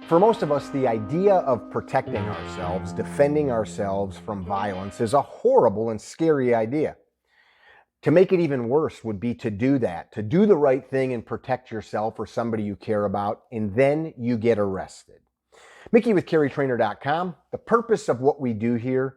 For most of us, the idea of protecting ourselves, defending ourselves from violence is a horrible and scary idea. To make it even worse would be to do that, to do the right thing and protect yourself or somebody you care about, and then you get arrested. Mickey with CarryTrainer.com. The purpose of what we do here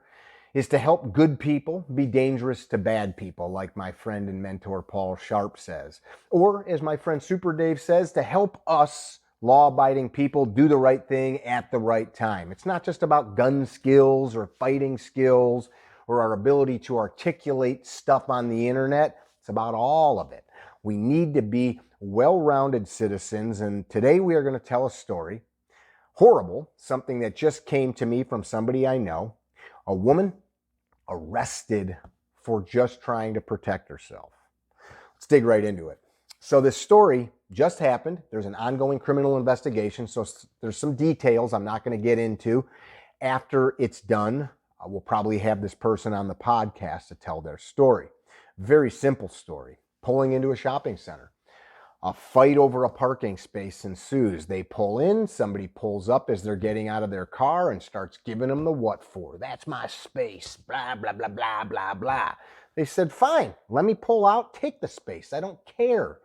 is to help good people be dangerous to bad people, like my friend and mentor Paul Sharp says. Or, as my friend Super Dave says, to help us law-abiding people do the right thing at the right time. It's not just about gun skills or fighting skills or our ability to articulate stuff on the internet. It's about all of it. We need to be well-rounded citizens, and today we are going to tell a story. Horrible, something that just came to me from somebody I know. A woman arrested for just trying to protect herself. Let's dig right into it. So this story just happened. There's an ongoing criminal investigation, so there's some details I'm not going to get into. After it's done, we'll probably have this person on the podcast to tell their story. Very simple story. Pulling into a shopping center. A fight over a parking space ensues. They pull in, somebody pulls up as they're getting out of their car and starts giving them the what for. That's my space, blah, blah, blah, blah, blah, blah. They said, fine, let me pull out, take the space. I don't care.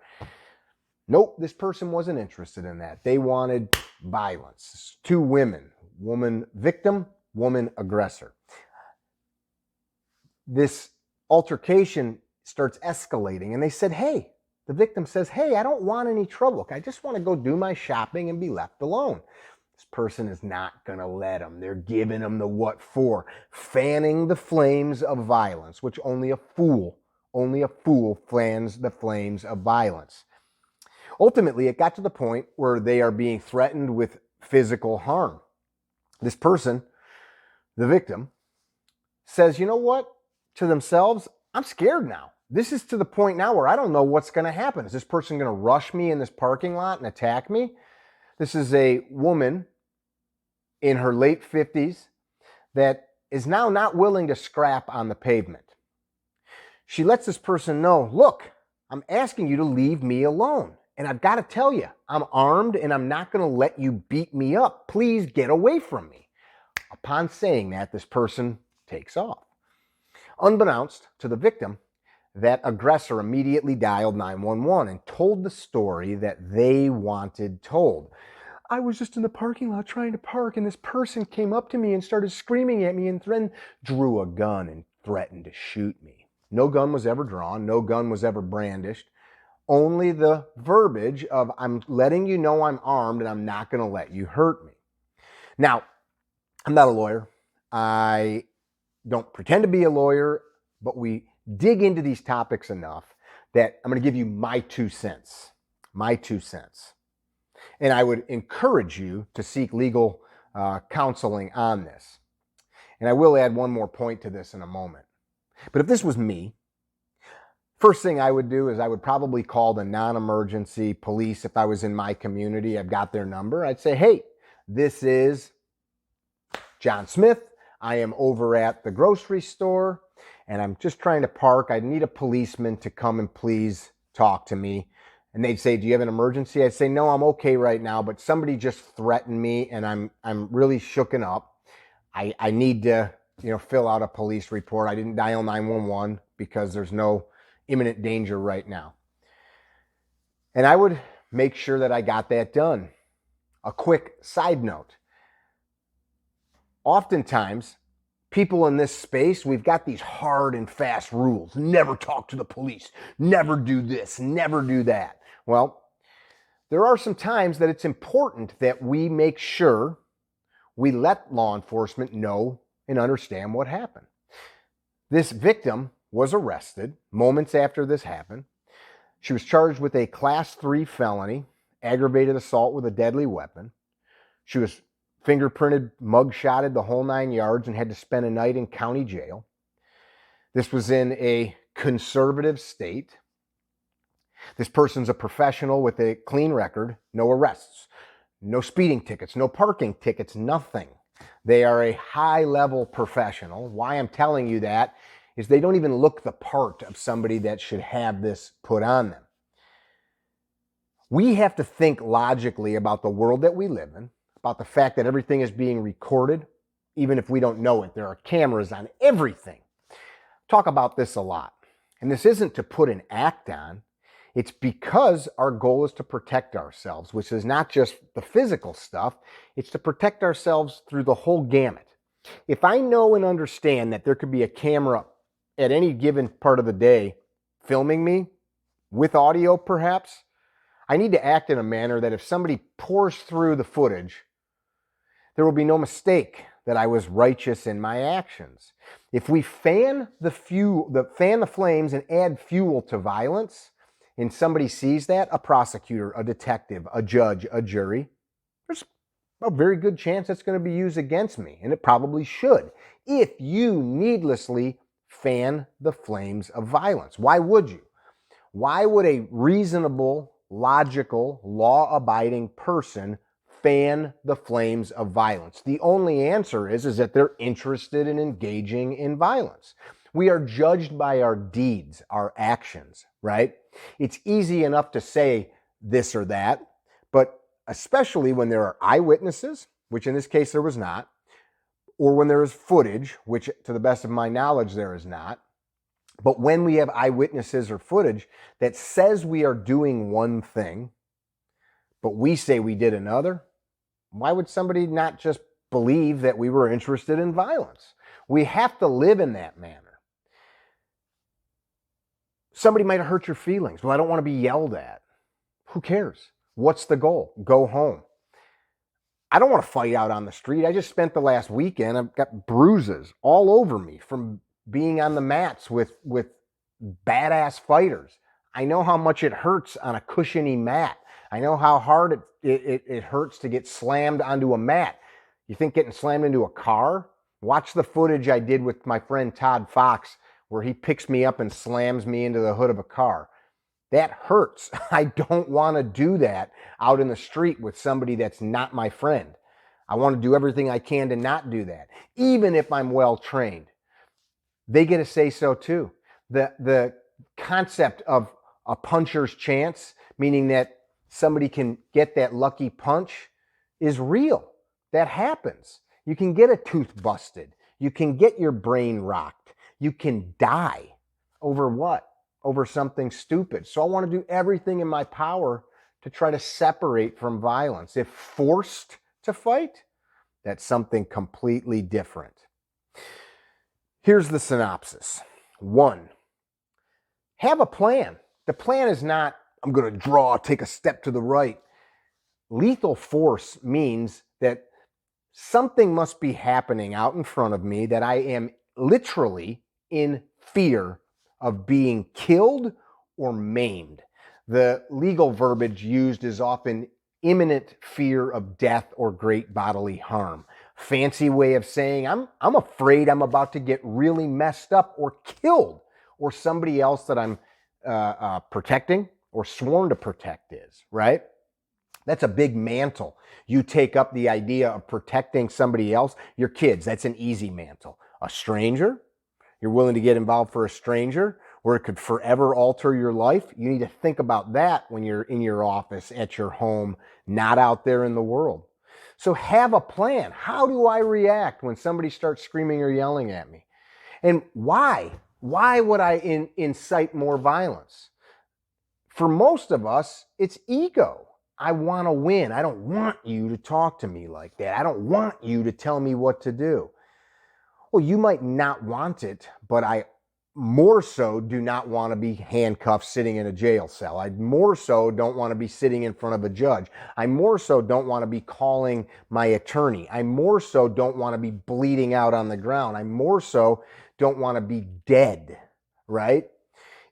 Nope, this person wasn't interested in that. They wanted violence. Two women, woman victim, woman aggressor. This altercation starts escalating and they said, hey, the victim says, hey, I don't want any trouble. I just want to go do my shopping and be left alone. This person is not going to let them. They're giving them the what for, fanning the flames of violence, which only a fool fans the flames of violence. Ultimately, it got to the point where they are being threatened with physical harm. This person, the victim, says, you know what? To themselves, I'm scared now. This is to the point now where I don't know what's going to happen. Is this person going to rush me in this parking lot and attack me? This is a woman in her late 50s that is now not willing to scrap on the pavement. She lets this person know, look, I'm asking you to leave me alone. And I've got to tell you, I'm armed and I'm not going to let you beat me up. Please get away from me. Upon saying that, this person takes off. Unbeknownst to the victim, that aggressor immediately dialed 911 and told the story that they wanted told. I was just in the parking lot trying to park, and this person came up to me and started screaming at me and then drew a gun and threatened to shoot me. No gun was ever drawn. No gun was ever brandished. Only the verbiage of, I'm letting you know I'm armed and I'm not going to let you hurt me. Now, I'm not a lawyer. I don't pretend to be a lawyer, but we dig into these topics enough that I'm going to give you my 2 cents. My 2 cents. And I would encourage you to seek legal counseling on this. And I will add one more point to this in a moment. But if this was me, first thing I would do is I would probably call the non-emergency police if I was in my community. I've got their number. I'd say, hey, this is John Smith. I am over at the grocery store and I'm just trying to park. I need a policeman to come and please talk to me. And they'd say, do you have an emergency? I'd say, no, I'm okay right now, but somebody just threatened me and I'm really shooken up. I need to, fill out a police report. I didn't dial 911 because there's no imminent danger right now. And I would make sure that I got that done. A quick side note. Oftentimes, people in this space, we've got these hard and fast rules. Never talk to the police. Never do this. Never do that. Well, there are some times that it's important that we make sure we let law enforcement know and understand what happened. This victim was arrested moments after this happened. She was charged with a Class 3 felony, aggravated assault with a deadly weapon. She was fingerprinted, mugshotted, the whole 9 yards, and had to spend a night in county jail. This was in a conservative state. This person's a professional with a clean record, no arrests, no speeding tickets, no parking tickets, nothing. They are a high-level professional. Why I'm telling you that is they don't even look the part of somebody that should have this put on them. We have to think logically about the world that we live in, about the fact that everything is being recorded, even if we don't know it. There are cameras on everything. Talk about this a lot. And this isn't to put an act on. It's because our goal is to protect ourselves, which is not just the physical stuff. It's to protect ourselves through the whole gamut. If I know and understand that there could be a camera at any given part of the day filming me, with audio perhaps, I need to act in a manner that if somebody pours through the footage, there will be no mistake that I was righteous in my actions. If we fan the flames and add fuel to violence, and somebody sees that, a prosecutor, a detective, a judge, a jury, there's a very good chance it's going to be used against me, and it probably should, if you needlessly fan the flames of violence. Why would you? Why would a reasonable, logical, law-abiding person fan the flames of violence? The only answer is that they're interested in engaging in violence. We are judged by our deeds, our actions, right? It's easy enough to say this or that, but especially when there are eyewitnesses, which in this case there was not, or when there is footage, which to the best of my knowledge there is not. But when we have eyewitnesses or footage that says we are doing one thing, but we say we did another, why would somebody not just believe that we were interested in violence? We have to live in that manner. Somebody might have hurt your feelings. Well, I don't want to be yelled at. Who cares? What's the goal? Go home. I don't want to fight out on the street. I just spent the last weekend, I've got bruises all over me from being on the mats with badass fighters. I know how much it hurts on a cushiony mat. I know how hard it hurts to get slammed onto a mat. You think getting slammed into a car? Watch the footage I did with my friend Todd Fox, where he picks me up and slams me into the hood of a car. That hurts. I don't want to do that out in the street with somebody that's not my friend. I want to do everything I can to not do that, even if I'm well trained. They get to say so too. The concept of a puncher's chance, meaning that somebody can get that lucky punch, is real. That happens. You can get a tooth busted. You can get your brain rocked. You can die over what? Over something stupid. So I want to do everything in my power to try to separate from violence. If forced to fight, that's something completely different. Here's the synopsis. 1, have a plan. The plan is not, I'm going to draw, take a step to the right. Lethal force means that something must be happening out in front of me that I am literally in fear of being killed or maimed. The legal verbiage used is often imminent fear of death or great bodily harm. Fancy way of saying I'm afraid I'm about to get really messed up or killed, or somebody else that I'm protecting or sworn to protect is, right? That's a big mantle. You take up the idea of protecting somebody else, your kids, that's an easy mantle. A stranger, you're willing to get involved for a stranger where it could forever alter your life. You need to think about that when you're in your office, at your home, not out there in the world. So have a plan. How do I react when somebody starts screaming or yelling at me? And why? Why would I incite more violence? For most of us, it's ego. I want to win. I don't want you to talk to me like that. I don't want you to tell me what to do. Well, you might not want it, but I more so do not want to be handcuffed sitting in a jail cell. I more so don't want to be sitting in front of a judge. I more so don't want to be calling my attorney. I more so don't want to be bleeding out on the ground. I more so don't want to be dead, right?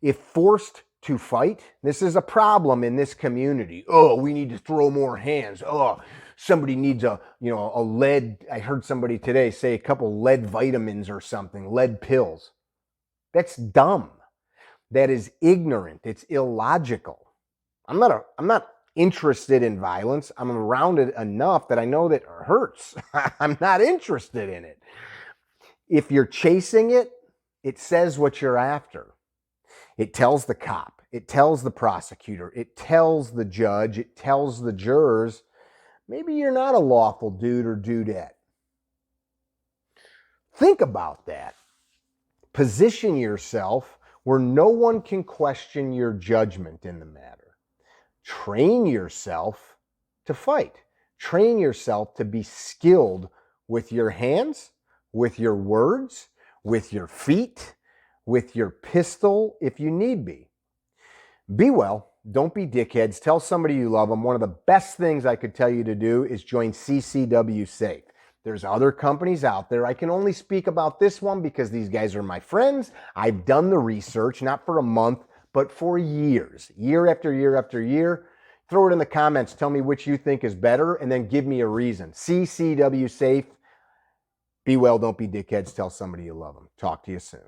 If forced to fight, this is a problem in this community. Oh, we need to throw more hands. Oh, somebody needs a lead. I heard somebody today say a couple lead vitamins or something, lead pills. That's dumb. That is ignorant. It's illogical. I'm not interested in violence. I'm around it enough that I know that it hurts. I'm not interested in it. If you're chasing it, it says what you're after. It tells the cop, it tells the prosecutor, it tells the judge, it tells the jurors, Maybe you're not a lawful dude or dudette. Think about that. Position yourself where no one can question your judgment in the matter. Train yourself to fight. Train yourself to be skilled with your hands, with your words, with your feet, with your pistol if you need be. Be well. Don't be dickheads. Tell somebody you love them. One of the best things I could tell you to do is join CCWSAFE. There's other companies out there. I can only speak about this one because these guys are my friends. I've done the research, not for a month, but for years, year after year after year. Throw it in the comments. Tell me which you think is better, and then give me a reason. CCWSAFE. Be well, don't be dickheads. Tell somebody you love them. Talk to you soon.